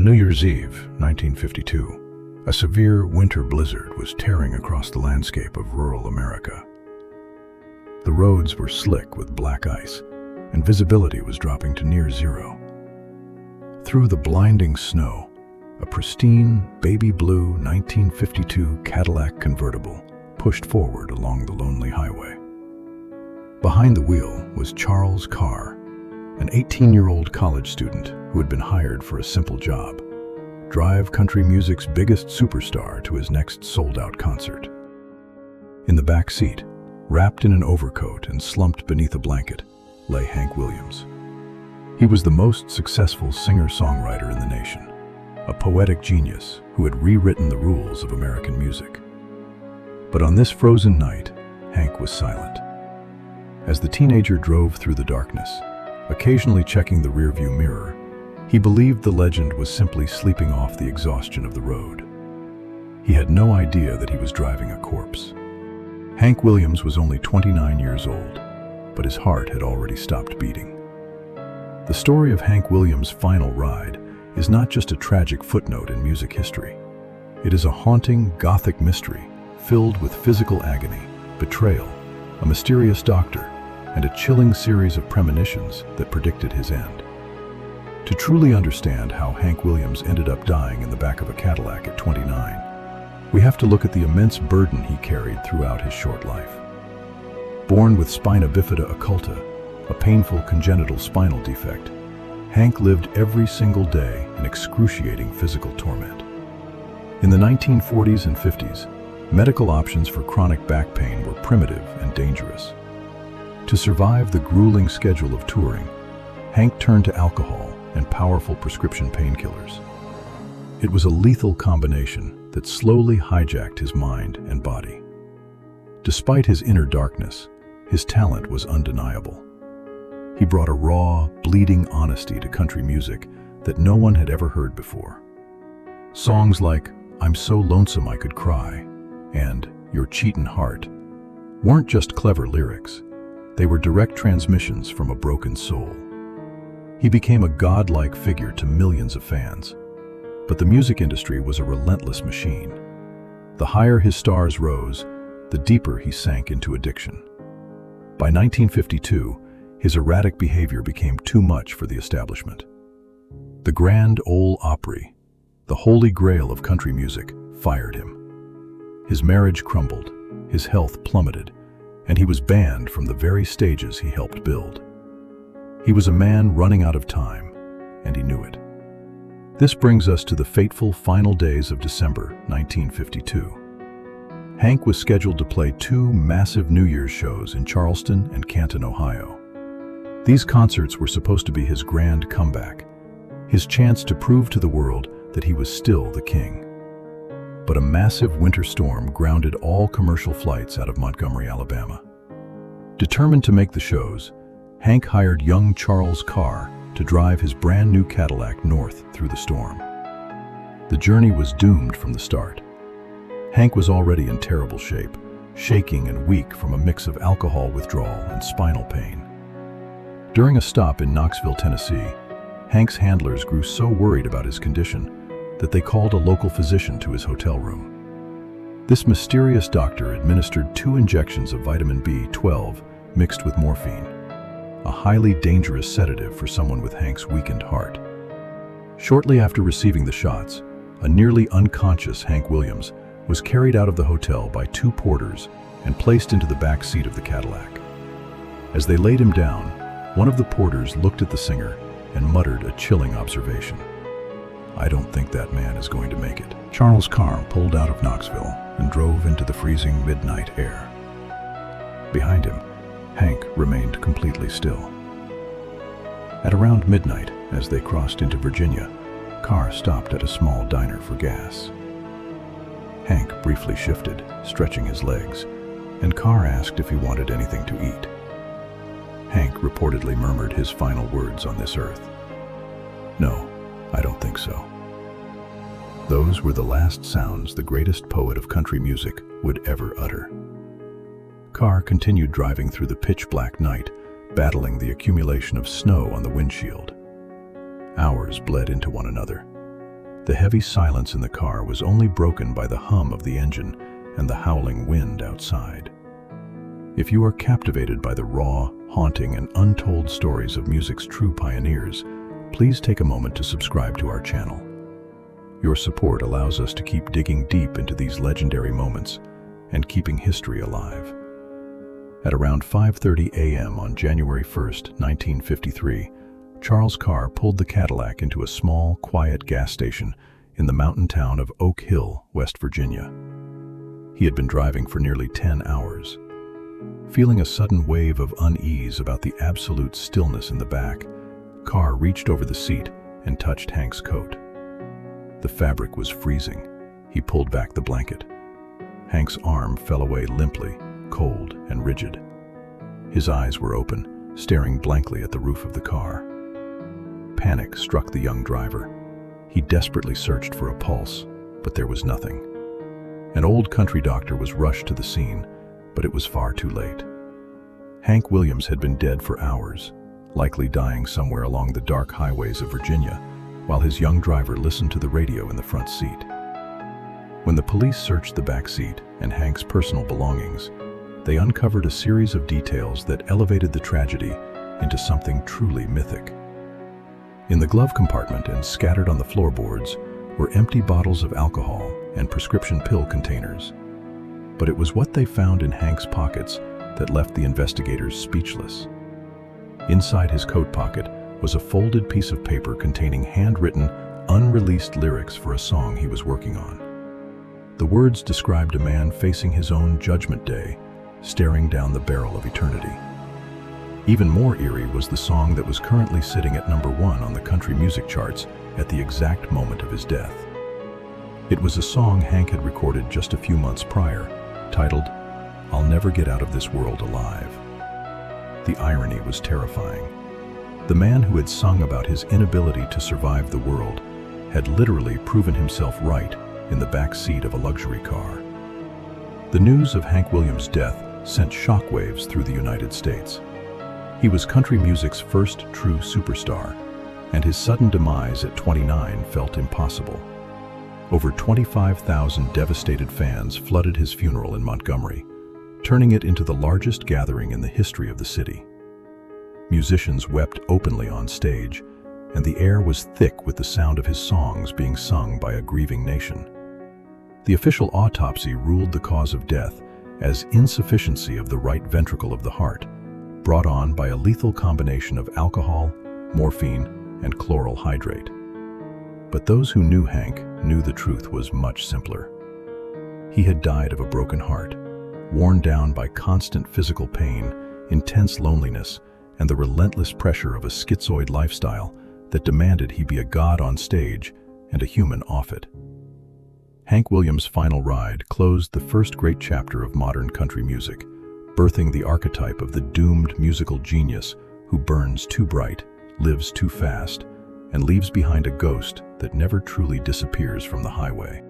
New Year's Eve, 1952, a severe winter blizzard was tearing across the landscape of rural America. The roads were slick with black ice, and visibility was dropping to near zero. Through the blinding snow, a pristine, baby blue 1952 Cadillac convertible pushed forward along the lonely highway. Behind the wheel was Charles Carr, an 18-year-old college student who had been hired for a simple job: drive country music's biggest superstar to his next sold-out concert. In the back seat, wrapped in an overcoat and slumped beneath a blanket, lay Hank Williams. He was the most successful singer-songwriter in the nation, a poetic genius who had rewritten the rules of American music. But on this frozen night, Hank was silent. As the teenager drove through the darkness, occasionally checking the rearview mirror, he believed the legend was simply sleeping off the exhaustion of the road. He had no idea that he was driving a corpse. Hank Williams was only 29 years old, but his heart had already stopped beating. The story of Hank Williams' final ride is not just a tragic footnote in music history. It is a haunting, gothic mystery filled with physical agony, betrayal, a mysterious doctor, and a chilling series of premonitions that predicted his end. To truly understand how Hank Williams ended up dying in the back of a Cadillac at 29, we have to look at the immense burden he carried throughout his short life. Born with spina bifida occulta, a painful congenital spinal defect, Hank lived every single day in excruciating physical torment. In the 1940s and 50s, medical options for chronic back pain were primitive and dangerous. To survive the grueling schedule of touring, Hank turned to alcohol and powerful prescription painkillers. It was a lethal combination that slowly hijacked his mind and body. Despite his inner darkness, his talent was undeniable. He brought a raw, bleeding honesty to country music that no one had ever heard before. Songs like "I'm So Lonesome I Could Cry" and "Your Cheatin' Heart" weren't just clever lyrics. They were direct transmissions from a broken soul. He became a godlike figure to millions of fans. But the music industry was a relentless machine. The higher his stars rose, the deeper he sank into addiction. By 1952, his erratic behavior became too much for the establishment. The Grand Ole Opry, the holy grail of country music, fired him. His marriage crumbled, his health plummeted, and he was banned from the very stages he helped build. He was a man running out of time, and he knew it. This brings us to the fateful final days of December 1952. Hank was scheduled to play two massive New Year's shows in Charleston and Canton, Ohio. These concerts were supposed to be his grand comeback, his chance to prove to the world that he was still the king. But a massive winter storm grounded all commercial flights out of Montgomery, Alabama. Determined to make the shows, Hank hired young Charles Carr to drive his brand new Cadillac north through the storm. The journey was doomed from the start. Hank was already in terrible shape, shaking and weak from a mix of alcohol withdrawal and spinal pain. During a stop in Knoxville, Tennessee, Hank's handlers grew so worried about his condition that they called a local physician to his hotel room. This mysterious doctor administered 2 injections of vitamin B12 mixed with morphine, a highly dangerous sedative for someone with Hank's weakened heart. Shortly after receiving the shots, a nearly unconscious Hank Williams was carried out of the hotel by 2 porters and placed into the back seat of the Cadillac. As they laid him down, one of the porters looked at the singer and muttered a chilling observation: "I don't think that man is going to make it." Charles Carr pulled out of Knoxville and drove into the freezing midnight air. Behind him, Hank remained completely still. At around midnight, as they crossed into Virginia, Carr stopped at a small diner for gas. Hank briefly shifted, stretching his legs, and Carr asked if he wanted anything to eat. Hank reportedly murmured his final words on this earth: "No, I don't think so." Those were the last sounds the greatest poet of country music would ever utter. Carr continued driving through the pitch-black night, battling the accumulation of snow on the windshield. Hours bled into one another. The heavy silence in the car was only broken by the hum of the engine and the howling wind outside. If you are captivated by the raw, haunting, and untold stories of music's true pioneers, please take a moment to subscribe to our channel. Your support allows us to keep digging deep into these legendary moments and keeping history alive. At around 5:30 a.m. on January 1st, 1953, Charles Carr pulled the Cadillac into a small, quiet gas station in the mountain town of Oak Hill, West Virginia. He had been driving for nearly 10 hours. Feeling a sudden wave of unease about the absolute stillness in the back, Carr reached over the seat and touched Hank's coat. The fabric was freezing. He pulled back the blanket. Hank's arm fell away limply, cold and rigid. His eyes were open, staring blankly at the roof of the car. Panic struck the young driver. He desperately searched for a pulse, but there was nothing. An old country doctor was rushed to the scene, but it was far too late. Hank Williams had been dead for hours, likely dying somewhere along the dark highways of Virginia, while his young driver listened to the radio in the front seat. When the police searched the back seat and Hank's personal belongings, they uncovered a series of details that elevated the tragedy into something truly mythic. In the glove compartment and scattered on the floorboards were empty bottles of alcohol and prescription pill containers. But it was what they found in Hank's pockets that left the investigators speechless. Inside his coat pocket was a folded piece of paper containing handwritten, unreleased lyrics for a song he was working on. The words described a man facing his own judgment day, staring down the barrel of eternity. Even more eerie was the song that was currently sitting at #1 on the country music charts at the exact moment of his death. It was a song Hank had recorded just a few months prior, titled, "I'll Never Get Out of This World Alive." The irony was terrifying. The man who had sung about his inability to survive the world had literally proven himself right in the back seat of a luxury car. The news of Hank Williams' death sent shockwaves through the United States. He was country music's first true superstar, and his sudden demise at 29 felt impossible. Over 25,000 devastated fans flooded his funeral in Montgomery, turning it into the largest gathering in the history of the city. Musicians wept openly on stage, and the air was thick with the sound of his songs being sung by a grieving nation. The official autopsy ruled the cause of death as insufficiency of the right ventricle of the heart, brought on by a lethal combination of alcohol, morphine, and chloral hydrate. But those who knew Hank knew the truth was much simpler. He had died of a broken heart, worn down by constant physical pain, intense loneliness, and the relentless pressure of a schizoid lifestyle that demanded he be a god on stage and a human off it. Hank Williams' final ride closed the first great chapter of modern country music, birthing the archetype of the doomed musical genius who burns too bright, lives too fast, and leaves behind a ghost that never truly disappears from the highway.